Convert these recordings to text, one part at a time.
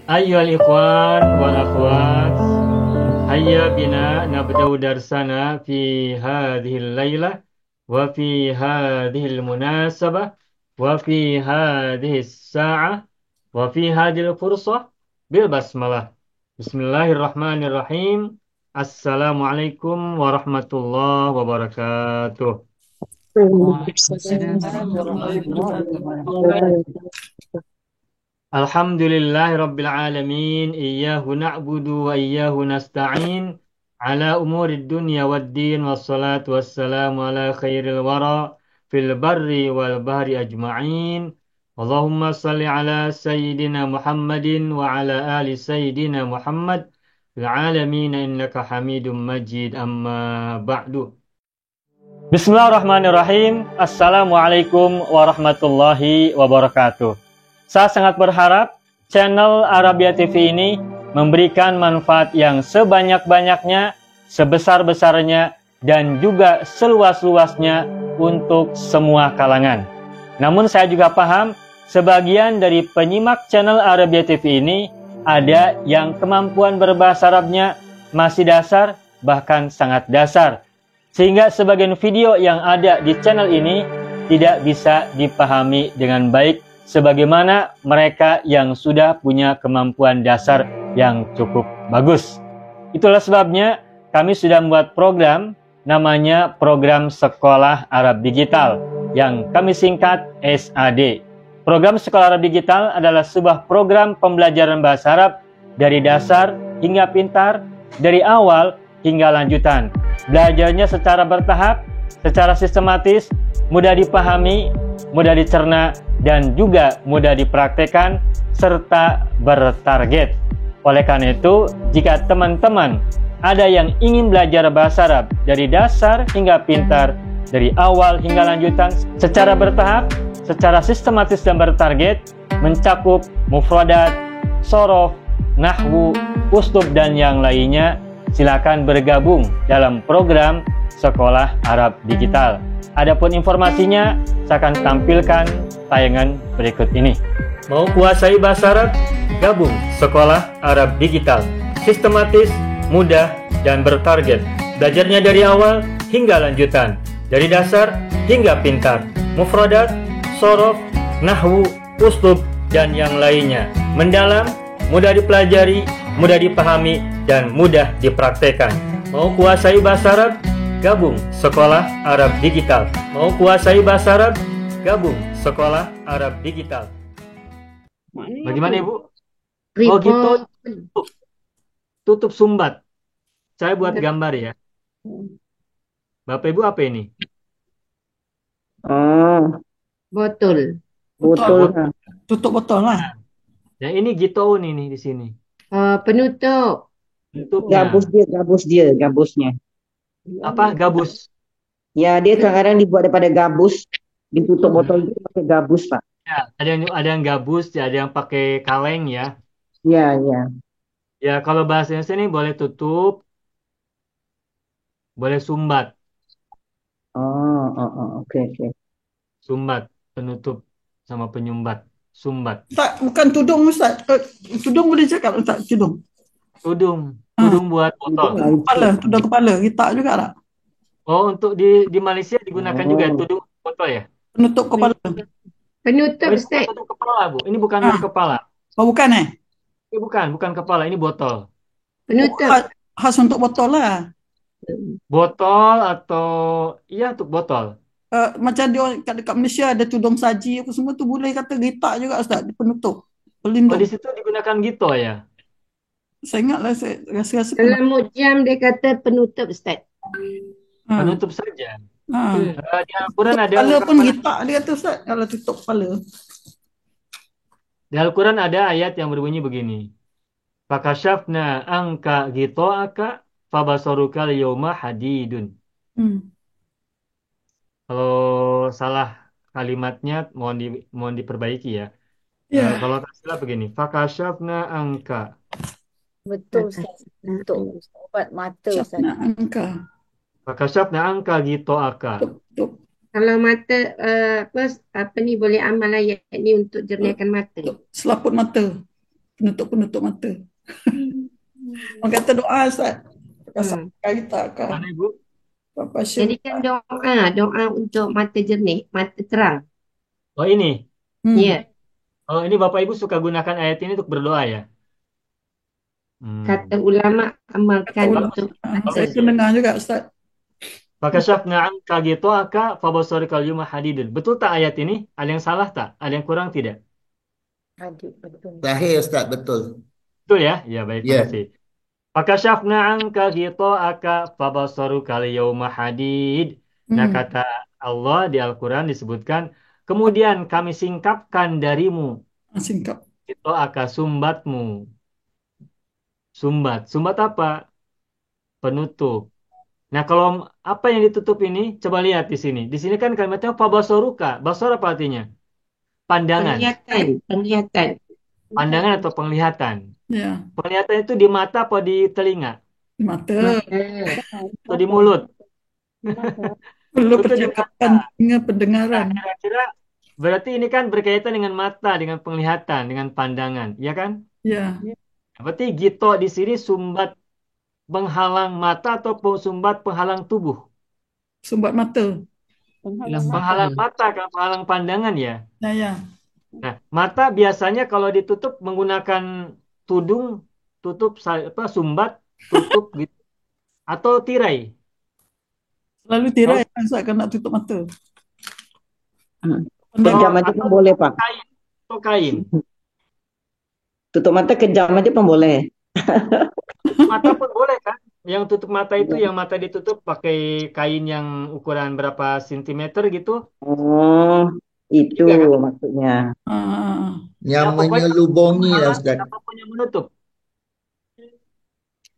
Ayyuhal ikhwan wal akhwat, hayya bina nabda'u darsana fi hadhil laylah wa fi hadhil munasabah wa fi hadhis sa'ah wa fi hadhil fursah bil basmalah. Bismillahirrahmanirrahim. Assalamualaikum warahmatullahi wabarakatuh. Waalaikumsalam warahmatullahi wabarakatuh. Alhamdulillahi Rabbil Alamin. Iyyahu na'budu wa iyyahu nasta'in. Ala umurid dunya wad din. Wassalatu wassalamu ala khairil wara. Fil barri wal bahri ajma'in. Allahumma salli ala Sayyidina Muhammadin wa ala ali Sayyidina Muhammad. Fil alamin innaka hamidum majid, amma ba'du. Bismillahirrahmanirrahim. Assalamualaikum warahmatullahi wabarakatuh. Saya sangat berharap channel Arabia TV ini memberikan manfaat yang sebanyak-banyaknya, sebesar-besarnya, dan juga seluas-luasnya untuk semua kalangan. Namun saya juga paham, sebagian dari penyimak channel Arabia TV ini ada yang kemampuan berbahasa Arabnya masih dasar, bahkan sangat dasar. Sehingga sebagian video yang ada di channel ini tidak bisa dipahami dengan baik sebagaimana mereka yang sudah punya kemampuan dasar yang cukup bagus. Itulah sebabnya kami sudah membuat program namanya Program Sekolah Arab Digital yang kami singkat SAD. Program Sekolah Arab Digital adalah sebuah program pembelajaran bahasa Arab dari dasar hingga pintar, dari awal hingga lanjutan. Belajarnya secara bertahap, secara sistematis, mudah dipahami, mudah dicerna, dan juga mudah dipraktekkan, serta bertarget. Oleh karena itu, jika teman-teman ada yang ingin belajar bahasa Arab dari dasar hingga pintar, dari awal hingga lanjutan, secara bertahap, secara sistematis dan bertarget, mencakup mufradat, sorof, nahwu, uslub, dan yang lainnya, silakan bergabung dalam program Sekolah Arab Digital. Adapun informasinya, saya akan tampilkan tayangan berikut ini. Mau kuasai bahasa Arab? Gabung Sekolah Arab Digital. Sistematis, mudah, dan bertarget. Belajarnya dari awal hingga lanjutan. Dari dasar hingga pintar. Mufradat, sorof, nahwu, uslub, dan yang lainnya. Mendalam, mudah dipelajari, mudah dipahami, dan mudah dipraktekkan. Mau kuasai bahasa Arab? Gabung Sekolah Arab Digital. Mau kuasai bahasa Arab? Gabung Sekolah Arab Digital. Bagaimana Ibu? Oh gitu. Tutup sumbat. Saya buat gambar ya. Bapak Ibu apa ini? Oh, Botol. botol. Tutup botol lah. Ya ini gitu nih di sini. Penutup. Tutupnya. Gabusnya. Apa? Gabus. Ya, dia kadang-kadang dibuat daripada gabus, ditutup botol itu pakai gabus, Pak. Ya, ada yang gabus, ya, ada yang pakai kaleng ya. Ya, ya. Ya, kalau bahasa Indonesia ini boleh tutup, boleh sumbat. Oke. Sumbat, penutup sama penyumbat. Sumbat. Ustaz, bukan tudung Ustaz. Tudung boleh cakap Ustaz, tudung. Tudung buat botol. Tudung kepala. Kita juga tak? Oh, untuk di Malaysia digunakan juga tudung botol ya? Penutup kepala. Penutup, Ini Ustaz. bukan tutup kepala, Bu. Ini bukan tutup kepala. Oh, bukan Ini bukan kepala, ini botol. Penutup. Khas untuk botol lah. Botol atau iya untuk botol. Macam dia dekat Malaysia ada tudung saji apa semua tu boleh kata gitak juga Ustaz, penutup. Pelindung. Oh, di situ digunakan gitu ya? Saya ingatlah, saya rasa Dalam mujam dia kata penutup, Ustaz. Penutup saja. Di Al-Quran ada Kepala pun gitak dia kata Ustaz, kalau tutup kepala. Di Al-Quran ada ayat yang berbunyi begini. Fakashafna angka ghita'aka fabasaruka al-yawma hadidun. Kalau salah kalimatnya mohon diperbaiki ya. Kalau tak salah begini. Fakashafna angka. Betul Ustaz. Untuk obat mata Ustaz. Fakashafna angka ghita'aka. Kalau mata apa ni boleh amal ayat ni untuk jernihkan mata. Selaput mata. penutup mata. Orang kata doa Ustaz. Kasar Hmm. kita kan. Mana Ibu? Papa Syul. Jadikan doa untuk mata jernih, mata terang. Oh ini. Ya, Oh ini Bapak Ibu suka gunakan ayat ini untuk berdoa ya? kata Hmm. ulama Kata amalkan ulama. untuk Saya Bagus. pernah dengar juga Ustaz. Fakashafna anka ghita'aka fabasarikal yawma hadidun. Betul tak ayat ini? Ada yang salah tak? Ada yang kurang tidak? Adik, betul. Terakhir Ustaz, betul. Betul ya? Ya baik, Ya. makasih. Fakashafna anka ghita'aka fabasarukal yawma hadid. Nah Hmm. kata Allah di Al-Quran disebutkan, kemudian kami singkapkan darimu Singkap. ghita'aka sumbatmu. Sumbat. Sumbat apa? Penutup. Nah, kalau apa yang ditutup ini, coba lihat di sini. Di sini kan kalimatnya fabasoruka. Basor apa artinya? Pandangan. penglihatan. Pandangan atau penglihatan. Ya. Penglihatan itu di mata apa di telinga? Mata. Atau di mulut? Perlu Itu di percakapan mata. dengan Nah, pendengaran. kira-kira berarti ini kan berkaitan dengan mata, dengan penglihatan, dengan pandangan. Ya kan? Ya. Berarti gito di sini sumbat penghalang mata atau sumbat penghalang tubuh? Sumbat mata. Penghalang mata, kan penghalang pandangan ya. Ya, ya. Nah, mata biasanya kalau ditutup menggunakan tudung, tutup apa sumbat, tutup gitu, atau tirai. Selalu tirai Ustaz kalau nak tutup mata. Kejam aja Atau pun boleh, Pak. kain, atau kain. Tutup mata kejam aja pun boleh. Mata pun boleh kan? Yang tutup mata itu yang mata ditutup pakai kain yang ukuran berapa sentimeter gitu, Oh, itu juga kan? maksudnya. Yang Ya pokoknya menyelubungi lah menghalang Ustaz. apapun yang menutup.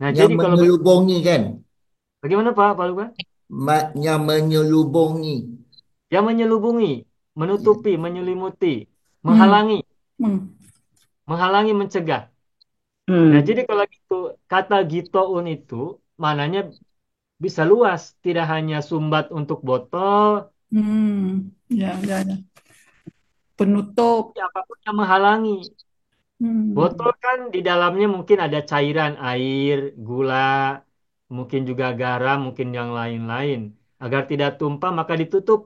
Nah, Yang jadi kalau menyelubungi kan? bagaimana Pak Lukan? Yang menyelubungi. Yang menyelubungi, menutupi, menyelimuti, Hmm. menghalangi, Hmm. menghalangi, mencegah. Nah, Hmm. jadi kalau gitu, kata gitoun itu mananya bisa luas, tidak hanya sumbat untuk botol, Hmm. Ya, ya, ya. Penutup. tapi apapun yang menghalangi. Hmm. Botol kan di dalamnya mungkin ada cairan air, gula, mungkin juga garam, mungkin yang lain-lain. Agar tidak tumpah, maka ditutup,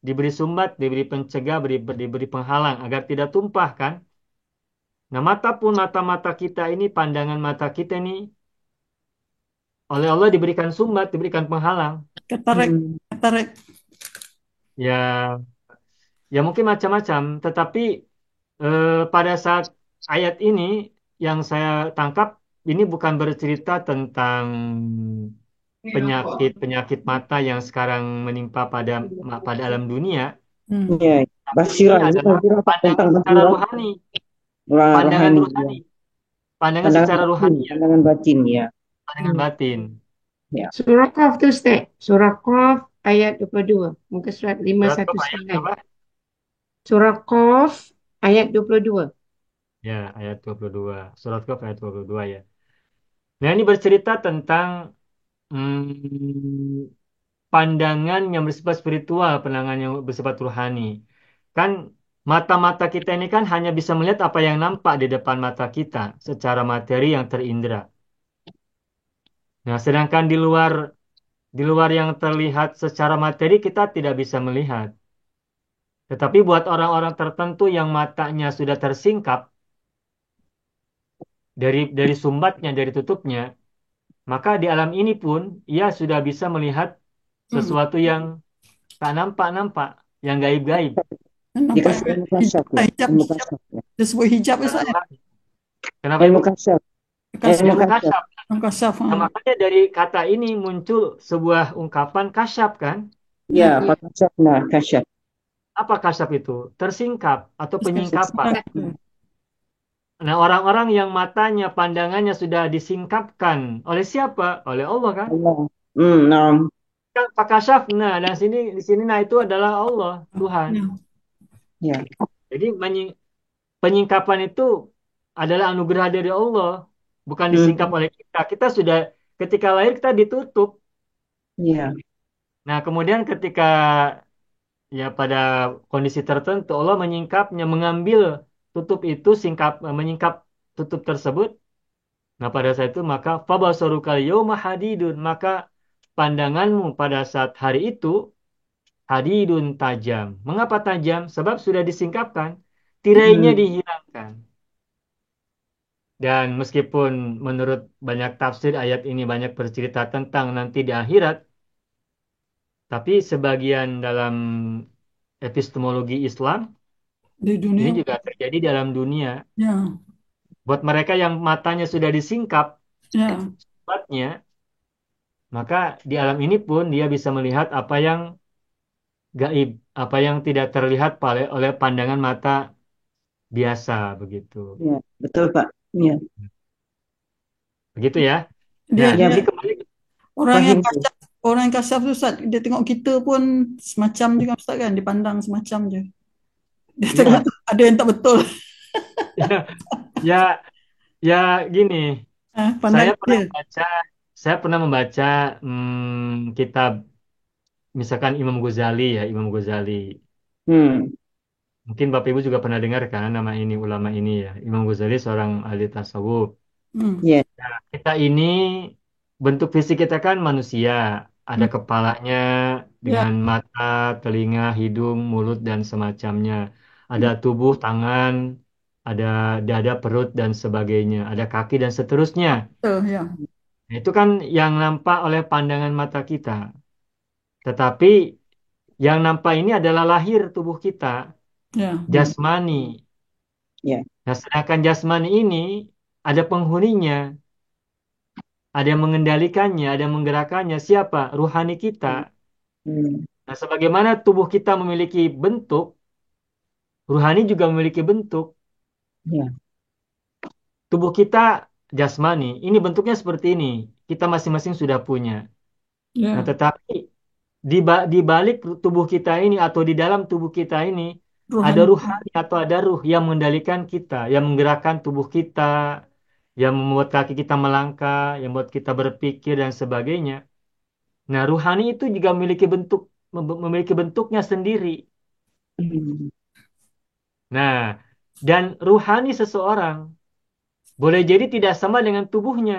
diberi sumbat, diberi pencegah, diberi penghalang, agar tidak tumpah kan. Nah, mata pun mata-mata kita ini, pandangan mata kita ini, oleh Allah diberikan sumbat, diberikan penghalang. Katarak. Hmm. Katarak. Ya, ya mungkin macam-macam. Tetapi pada saat ayat ini yang saya tangkap, ini bukan bercerita tentang penyakit-penyakit mata yang sekarang menimpa pada alam dunia. Hmm. Ya, Tapi ini basirah. Ini adalah basirah pandangan tentang secara basirah. rohani, pandangan Rohani. Ya. rohani, pandangan Pandangan secara batin. rohani ya, Pandangan batin, ya. pandangan batin. Ya. Surah Qaf tu Ustaz. Surah Qaf ayat 22. Muka surat Surat Qaf ayat 519. berapa? Surah Qaf ayat 22. Ya, ayat 22. Surat Qaf ayat 22 ya. Nah, ini bercerita tentang pandangan yang bersifat spiritual, pandangan yang bersifat rohani. Kan mata-mata kita ini kan hanya bisa melihat apa yang nampak di depan mata kita secara materi yang terindra. Nah, sedangkan di luar yang terlihat secara materi kita tidak bisa melihat. Tetapi buat orang-orang tertentu yang matanya sudah tersingkap dari sumbatnya, dari tutupnya, maka di alam ini pun ia sudah bisa melihat Hmm. sesuatu yang tak nampak-nampak, yang gaib-gaib. Nampak Dikasih ilmu hijab, kasyaf, ya. hijab, Ilmu hijab. kasyaf, ya. Disebut hijab Secara Ustaz. rohani. Kenapa Ilmu Ibu? kasyaf. Kasih Ilmu Ilmu kasyaf. kasyaf. kasaf. Nah, makanya dari kata ini muncul sebuah ungkapan kasyaf kan? Ya, Ya. Pak Kasyaf. Nah, kasyaf. Apa kasyaf itu? Tersingkap atau penyingkapan. Hmm. Nah, orang-orang yang matanya, pandangannya sudah disingkapkan oleh siapa? Oleh Allah kan? Allah. Nah. Kan Pak Kasyaf. Nah, dan di sini nah itu adalah Allah, Tuhan. Ya. Ya. Jadi penyingkapan itu adalah anugerah dari Allah, bukan disingkap oleh kita. Kita sudah ketika lahir kita ditutup. Ya. Nah, kemudian ketika ya pada kondisi tertentu Allah menyingkapnya, mengambil tutup itu menyingkap tutup tersebut. Nah, pada saat itu maka fabasarukal yauma hadidun, maka pandanganmu pada saat hari itu hadidun tajam. Mengapa tajam? Sebab sudah disingkapkan, tirainya Hmm. dihilangkan. Dan meskipun menurut banyak tafsir ayat ini banyak bercerita tentang nanti di akhirat, tapi sebagian dalam epistemologi Islam Di ini dunia. juga terjadi dalam dunia. Ya, Buat mereka yang matanya sudah disingkap, ya. sifatnya, maka di alam ini pun dia bisa melihat apa yang gaib, apa yang tidak terlihat oleh pandangan mata biasa begitu. Ya, betul Pak. Ya, Begitu ya. Dia Nah, ya ini dia kembali orang yang paham tuh. kasar, orang yang kasar tu Ustaz, dia tengok kita pun semacam juga Ustaz kan, dipandang semacam je. Dia tengok ya, ada yang tak betul. ya, ya, ya gini. Saya Pandangan pernah dia. membaca, saya pernah membaca kitab misalkan Imam Ghazali ya, Imam Ghazali. Hmm. Mungkin Bapak Ibu juga pernah dengar kan nama ini ulama ini ya. Imam Ghazali seorang ahli tasawuf. Hmm. Ya. Nah, kita ini bentuk fisik kita kan manusia, ada Hmm. kepalanya Ya, dengan mata, telinga, hidung, mulut dan semacamnya. Ada ya, tubuh, tangan, ada dada, perut dan sebagainya, ada kaki dan seterusnya. betul, ya. Nah, itu kan yang nampak oleh pandangan mata kita. Tetapi yang nampak ini adalah lahir tubuh kita, Ya. Hmm. jasmani. Ya. Nah, sedangkan jasmani ini ada penghuninya, ada yang mengendalikannya, ada yang menggerakkannya. Siapa? Ruhani kita. Hmm. Nah, sebagaimana tubuh kita memiliki bentuk, ruhani juga memiliki bentuk. Ya. Tubuh kita jasmani, ini bentuknya seperti ini. Kita masing-masing sudah punya. Nah, Ya. tetapi di balik tubuh kita ini atau di dalam tubuh kita ini ada Rohani. ruhani atau ada ruh yang mengendalikan kita, yang menggerakkan tubuh kita, yang membuat kaki kita melangkah, yang membuat kita berpikir dan sebagainya. Nah, ruhani itu juga memiliki bentuknya sendiri. Hmm. Nah, dan ruhani seseorang boleh jadi tidak sama dengan tubuhnya.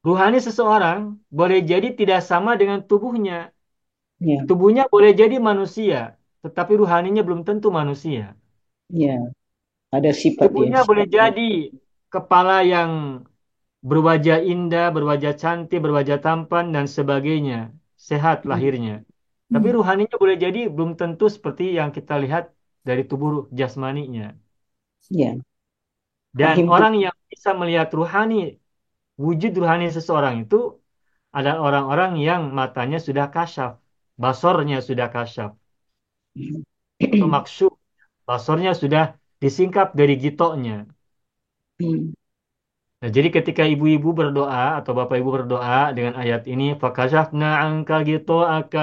Ruhani seseorang boleh jadi tidak sama dengan tubuhnya. Ya. Tubuhnya boleh jadi manusia, tetapi ruhaninya belum tentu manusia. Ya. Ada sifat dia. Tubuhnya boleh jadi kepala yang berwajah indah, berwajah cantik, berwajah tampan, dan sebagainya. Sehat lahirnya. Tapi Hmm. ruhaninya boleh jadi belum tentu seperti yang kita lihat dari tubuh jasmaninya. Ya. Dan Paham tuh. orang yang bisa melihat ruhani, wujud ruhani seseorang itu ada orang-orang yang matanya sudah kasyaf, basornya sudah kasyaf, atau maksud, basornya sudah disingkap dari gitoknya. Hmm. Nah, jadi ketika ibu-ibu berdoa atau bapak ibu berdoa dengan ayat ini, fakashafna anka ghita'aka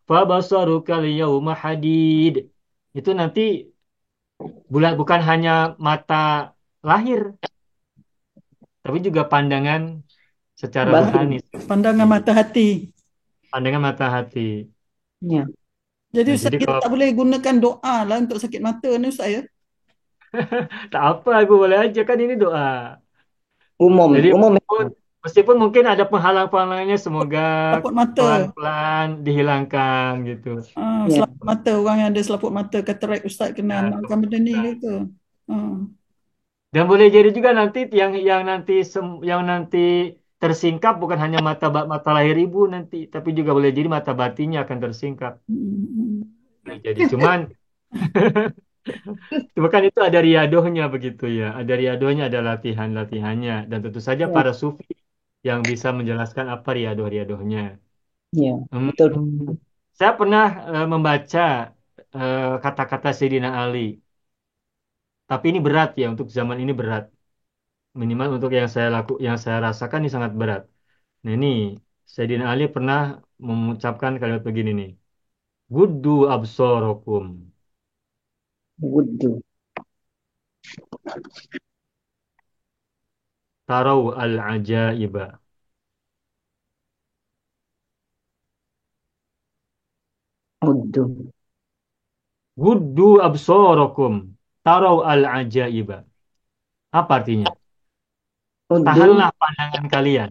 fabasaruka al-yawma hadid. Itu nanti bukan hanya mata lahir, tapi juga pandangan secara Batin. ruhani. Pandangan mata hati. Pandangan mata hati. Ya. Jadi Nah, Ustaz, jadi kita kalau tak boleh gunakan doa lah untuk sakit mata ni Ustaz ya. tak apa, aku boleh aja kan ini doa. Umum. Jadi Umum. meskipun mungkin ada penghalang-penghalangnya, semoga Selaput mata. pelan-pelan dihilangkan gitu. Ya. Selaput mata. Orang yang ada selaput mata katarak Ustaz kena Ya, amalkan benda ni gitu. Ah. dan boleh jadi juga nanti yang nanti tersingkap bukan hanya mata lahir ibu nanti, tapi juga boleh jadi mata batinnya akan tersingkap. Hmm. Boleh jadi cuman bukan itu ada riadohnya begitu ya. Ada riadohnya, ada latihannya dan tentu saja Ya. para sufi yang bisa menjelaskan apa riadohnya. Ya. Betul. Hmm, saya pernah membaca kata-kata Sayyidina Ali, tapi ini berat ya untuk zaman ini berat. Minimal untuk yang saya rasakan ini sangat berat. Nah ini Sayyidina Ali pernah mengucapkan kalimat begini nih. Guddu absorokum Wudhu. tarau al ajaiba. Wudhu. Guddu absorokum tarau al-ajaiba. Apa artinya? Uddu. Tahanlah pandangan kalian.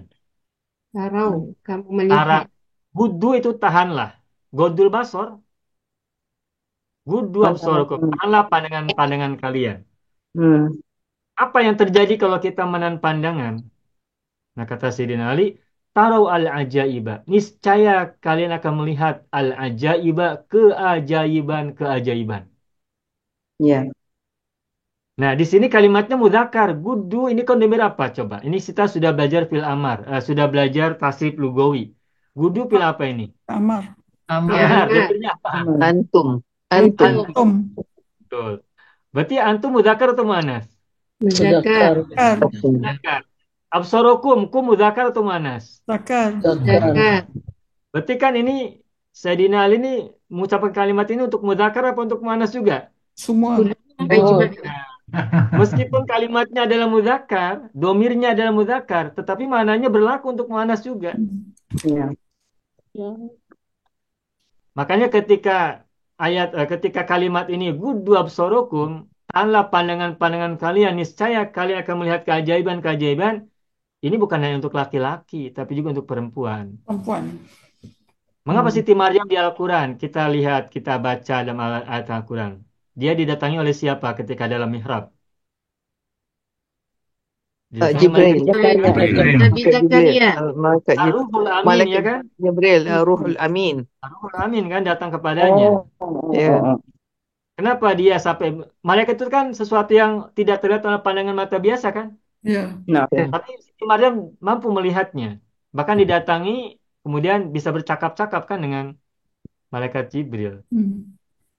Tarau, kamu Tara, melihat. guddu itu tahanlah. Godul basor, guddu absorokum. Pandangan. Tahanlah pandangan-pandangan kalian. Hmm. Apa yang terjadi kalau kita menahan pandangan? Nah, kata Sayyidina Ali, tarau al-ajaiba. Niscaya kalian akan melihat al-ajaiba, keajaiban-keajaiban. Ya. Nah, di sini kalimatnya mudzakkar. Gudu ini kondomir apa coba? Ini kita sudah belajar fil amar, sudah belajar tasrif lugawi. Gudu fil apa ini? Amar. Ya, Amar, Amar. domirnya apa? Hmm. Antum. Antum. Antum. Betul. Berarti antum mudzakkar atau muannas? Muzakkar. Zakar. Mudzakkar. Absorokum, kum mudzakkar atau muannas? Zakar. Muzakkar. Berarti kan ini Sayyidina Ali ini mengucapkan kalimat ini untuk mudzakkar apa untuk muannas juga? Semua. Ajma. Meskipun kalimatnya adalah mudzakkar, domirnya adalah mudzakkar, tetapi maknanya berlaku untuk muannas juga. Ya. Makanya ketika kalimat ini gudu absorokum, tahanlah pandangan-pandangan kalian, niscaya kalian akan melihat keajaiban-keajaiban. Ini bukan hanya untuk laki-laki, tapi juga untuk perempuan. Perempuan. Mengapa Siti Maryam di Al-Quran? Kita lihat, kita baca dalam ayat Al-Quran. Dia didatangi oleh siapa ketika dalam mihrab? Didatangi Jibril. Nabi Zakaria. Malaikat Ar-Ruhul Amin, Malaikat ya kan? Jibril, Ruhul Amin. Ar-Ruhul Amin kan datang kepadanya. Ya. Kenapa dia sampai malaikat itu kan sesuatu yang tidak terlihat oleh pandangan mata biasa kan? Ya. Nah, Tapi Siti Maryam mampu melihatnya. Bahkan didatangi kemudian bisa bercakap-cakap kan dengan malaikat Jibril. Hmm.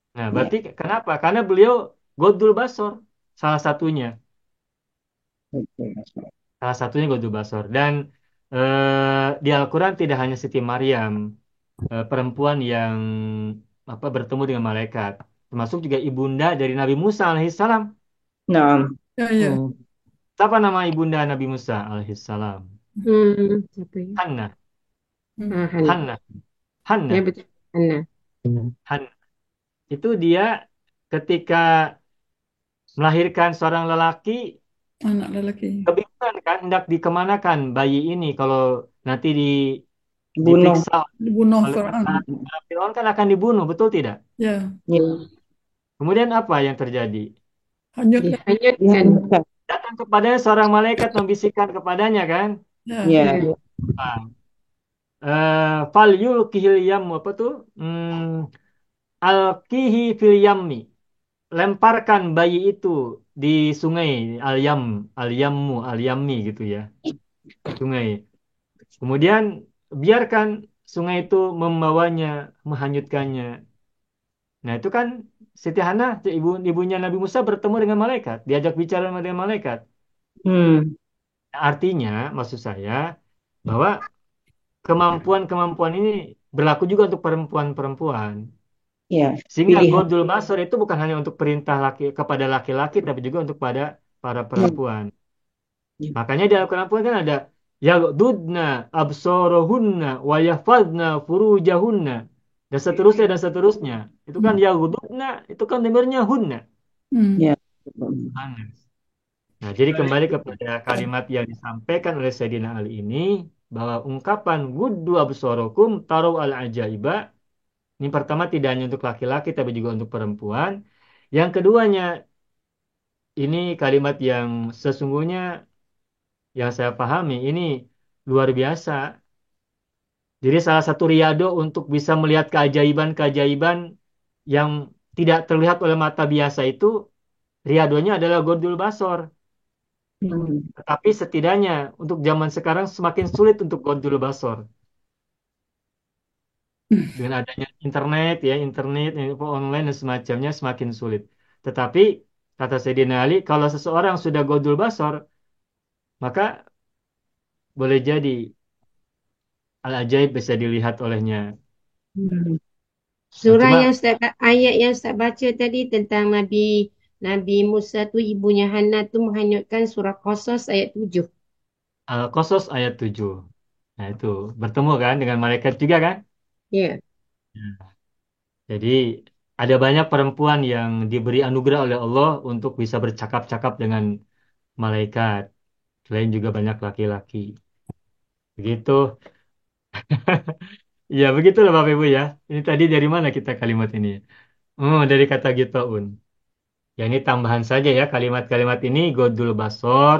Nah, berarti kenapa? Karena beliau Godul Basor salah satunya. Salah satunya Godul Basor. Dan di Al-Quran tidak hanya Siti Maryam, perempuan yang bertemu dengan malaikat. Termasuk juga ibunda dari Nabi Musa alaihissalam. nah, Ya, ya. Siapa nama ibunda Nabi Musa alaihissalam? Siapa ya? Hanna. Hana. Hanna. Hanna. Ya betul. Hana. Hanna. Itu dia ketika melahirkan seorang lelaki, Anak lelaki. kebingungan kan hendak dikemanakan bayi ini kalau nanti bunuh. diperiksa Dibunuh oleh Quran. Firaun kan akan dibunuh, betul tidak? Ya. Ya. Kemudian apa yang terjadi? Hanyutkan. Dihanyutkan. Datang kepadanya seorang malaikat membisikkan kepadanya kan, Ya. Ya. fal yulkihil yam apa tuh? Alkihi fil yammi. Lemparkan bayi itu di sungai al-yam, al-yammu, al-yammi gitu ya. Sungai. Kemudian biarkan sungai itu membawanya, menghanyutkannya. Nah, itu kan Siti Hana, ibunya Nabi Musa bertemu dengan malaikat, diajak bicara dengan malaikat. Hmm. Artinya, maksud saya bahwa kemampuan-kemampuan ini berlaku juga untuk perempuan-perempuan. Ya. Sehingga Pilihan. Godul Basor itu bukan hanya untuk perintah kepada laki-laki, tapi juga untuk pada para perempuan. Ya. Makanya di Al-Quran pun kan ada yaghdudna absorohunna wa yahfadna furujahunna dan seterusnya dan seterusnya. Itu kan yaghdudna, itu kan demirnya hunna. Hmm. Ya. Nah, jadi kembali kepada kalimat yang disampaikan oleh Sayyidina Ali ini bahwa ungkapan guddu absorokum taruh al ajaiba ini pertama tidak hanya untuk laki-laki tapi juga untuk perempuan. Yang keduanya ini kalimat yang sesungguhnya yang saya pahami ini luar biasa. Jadi salah satu riado untuk bisa melihat keajaiban-keajaiban yang tidak terlihat oleh mata biasa itu riadonya adalah Godul Basor. Hmm. Tetapi setidaknya untuk zaman sekarang semakin sulit untuk Godul Basor. Dengan adanya internet, info online dan semacamnya semakin sulit. Tetapi kata Sayyidina Ali, kalau seseorang sudah Godul Basor, maka boleh jadi al-ajaib bisa dilihat olehnya. Surah Cuma yang ayat yang Ustaz baca tadi tentang Nabi Musa tu ibunya Hana tu menghanyutkan surah Qasas ayat 7. Al-Qasas ayat 7. Nah itu bertemu kan dengan malaikat juga kan? Ya. Jadi ada banyak perempuan yang diberi anugerah oleh Allah untuk bisa bercakap-cakap dengan malaikat. Selain juga banyak laki-laki. Begitu. Ya, begitulah Bapak Ibu ya. Ini tadi dari mana kita kalimat ini? Oh, dari kata gitaun. Ya, ini tambahan saja ya kalimat-kalimat ini. Godul basor,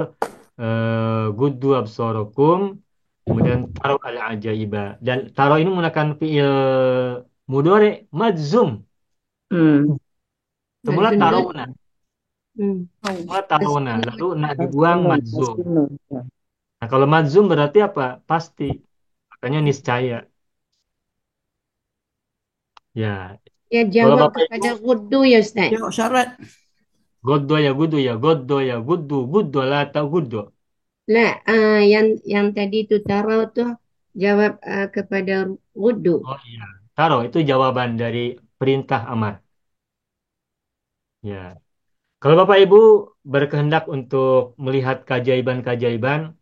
guddu absorokum, kemudian taro al ajaiba. Dan taro ini menggunakan fiil mudore madzum. Semula Madzum tarona. Oh. Semula tarona. Lalu nak dibuang madzum. Masnun. Nah, kalau madzum berarti apa? Pasti. Makanya niscaya. Ya. Ya Kalau jawab Bapak kepada Ibu, Guddu ya Ustaz. Tengok syarat. goddo ya gudu ya goddo ya gudu guddo la ta guddo. Lah, yang tadi tu tarau tu jawab kepada Guddu. Oh iya. Taro itu jawaban dari perintah amar. Ya. Kalau Bapak Ibu berkehendak untuk melihat keajaiban-keajaiban,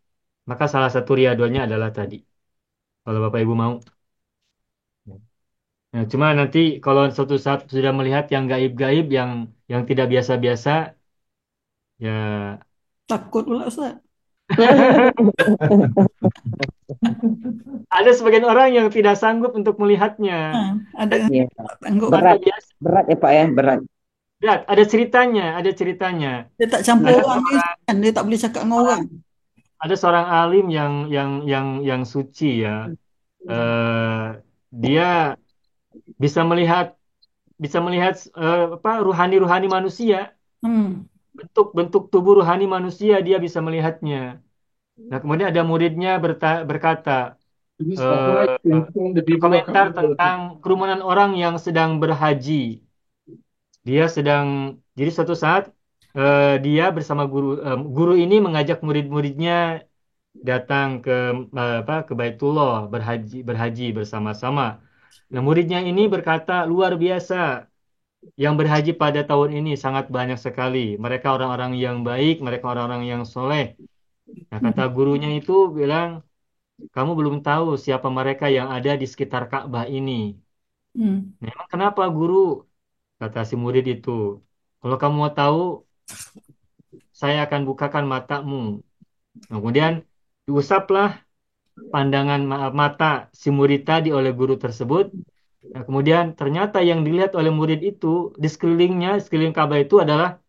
maka salah satu riadonya adalah tadi. Kalau Bapak Ibu mau. Nah, cuma nanti kalau suatu saat sudah melihat yang gaib-gaib, yang tidak biasa-biasa, ya Takut pula Ustaz. ada sebagian orang yang tidak sanggup untuk melihatnya. Ada yang Ya. tak sanggup. Mata Berat, biasa. berat ya Pak ya, berat. Lihat, ada ceritanya, ada ceritanya. Dia tak campur Ada orang ni, kan? Dia tak boleh cakap dengan orang. Ada seorang alim yang suci ya. Eh, dia bisa melihat apa ruhani-ruhani manusia, Hmm. bentuk-bentuk tubuh ruhani manusia dia bisa melihatnya. Nah, kemudian ada muridnya berkata, berkomentar tentang kerumunan orang yang sedang berhaji. Dia sedang, jadi suatu saat dia bersama guru ini mengajak murid-muridnya datang ke Baitullah berhaji bersama-sama. Nah, muridnya ini berkata luar biasa. Yang berhaji pada tahun ini sangat banyak sekali. Mereka orang-orang yang baik, mereka orang-orang yang soleh. Nah, kata gurunya itu bilang, kamu belum tahu siapa mereka yang ada di sekitar Ka'bah ini. Hmm. Nah, emang kenapa guru? Kata si murid itu. Kalau kamu mau tahu, saya akan bukakan matamu. Nah, kemudian diusaplah pandangan mata si murid tadi oleh guru tersebut. Nah, kemudian ternyata yang dilihat oleh murid itu di sekelilingnya, sekeliling Ka'bah itu adalah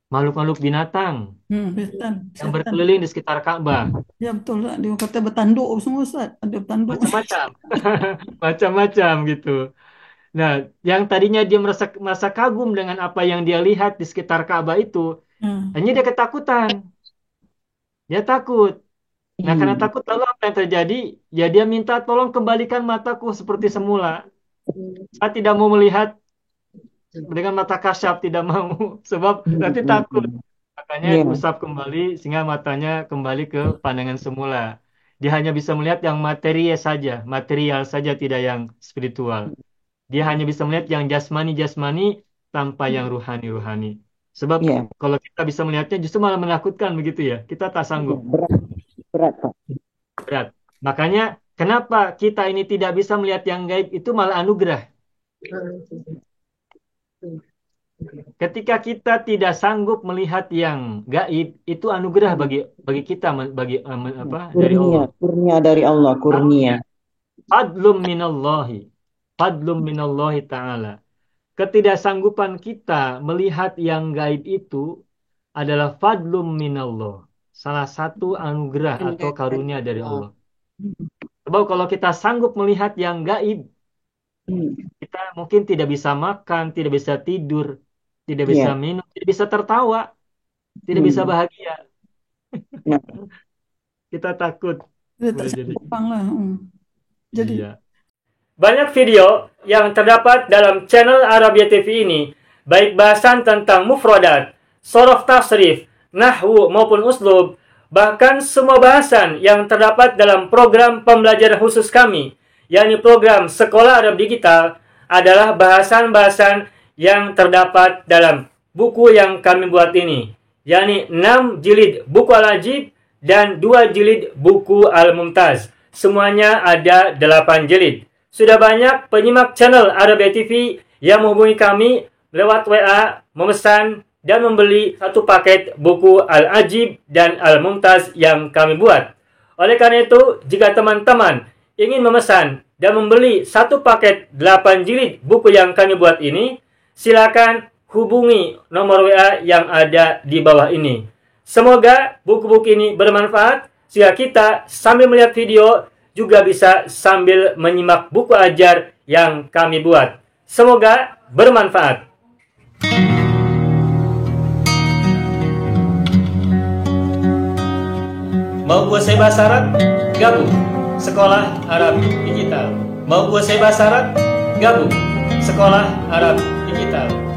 makhluk-makhluk binatang Setan. yang berkeliling di sekitar Ka'bah. Ya betul lah. Dia kata bertanduk semua Ustaz. Ada bertanduk. Macam-macam. Macam-macam gitu. Nah, yang tadinya dia merasa kagum dengan apa yang dia lihat di sekitar Ka'bah itu, Hmm. hanya dia ketakutan. Dia takut. Nah, karena takut lalu apa yang terjadi? Ya dia minta tolong kembalikan mataku seperti semula. Saya tidak mau melihat dengan mata kasyaf, tidak mau. Sebab nanti takut. Makanya Iya. diusap kembali sehingga matanya kembali ke pandangan semula. Dia hanya bisa melihat yang material saja, tidak yang spiritual. Dia hanya bisa melihat yang jasmani-jasmani tanpa yang ruhani-ruhani. Sebab Iya. kalau kita bisa melihatnya justru malah menakutkan begitu ya. Kita tak sanggup. Berat, berat Pak. Berat. Makanya kenapa kita ini tidak bisa melihat yang gaib itu malah anugerah. Ketika kita tidak sanggup melihat yang gaib itu anugerah bagi kita dari Allah. Kurnia dari Allah, kurnia. Fadlum minallahi. Fadlum minallahi ta'ala. Ketidaksanggupan kita melihat yang gaib itu adalah fadlum minallah. Salah satu anugerah atau karunia dari Allah. Sebab kalau kita sanggup melihat yang gaib, kita mungkin tidak bisa makan, tidak bisa tidur, tidak bisa minum, tidak bisa tertawa, tidak bisa bahagia. Ya. Kita takut. Dia tak Boleh jadi. sanggup pang lah. Jadi Iya. Banyak video yang terdapat dalam channel Arabia TV ini, baik bahasan tentang mufradat, sorof tasrif, nahwu maupun uslub, bahkan semua bahasan yang terdapat dalam program pembelajaran khusus kami, yakni program Sekolah Arab Digital, adalah bahasan-bahasan yang terdapat dalam buku yang kami buat ini, yakni 6 jilid buku Al-Ajib dan 2 jilid buku Al-Mumtaz. Semuanya ada 8 jilid. Sudah banyak penyimak channel Arabia TV yang menghubungi kami lewat WA, memesan dan membeli satu paket buku Al-Ajib dan Al-Mumtaz yang kami buat. Oleh karena itu, jika teman-teman ingin memesan dan membeli satu paket 8 jilid buku yang kami buat ini, silakan hubungi nomor WA yang ada di bawah ini. Semoga buku-buku ini bermanfaat sehingga kita sambil melihat video juga bisa sambil menyimak buku ajar yang kami buat. Semoga bermanfaat. Mau kuasai bahasa Arab? Gabung Sekolah Arab Digital. Mau kuasai bahasa Arab? Gabung Sekolah Arab Digital.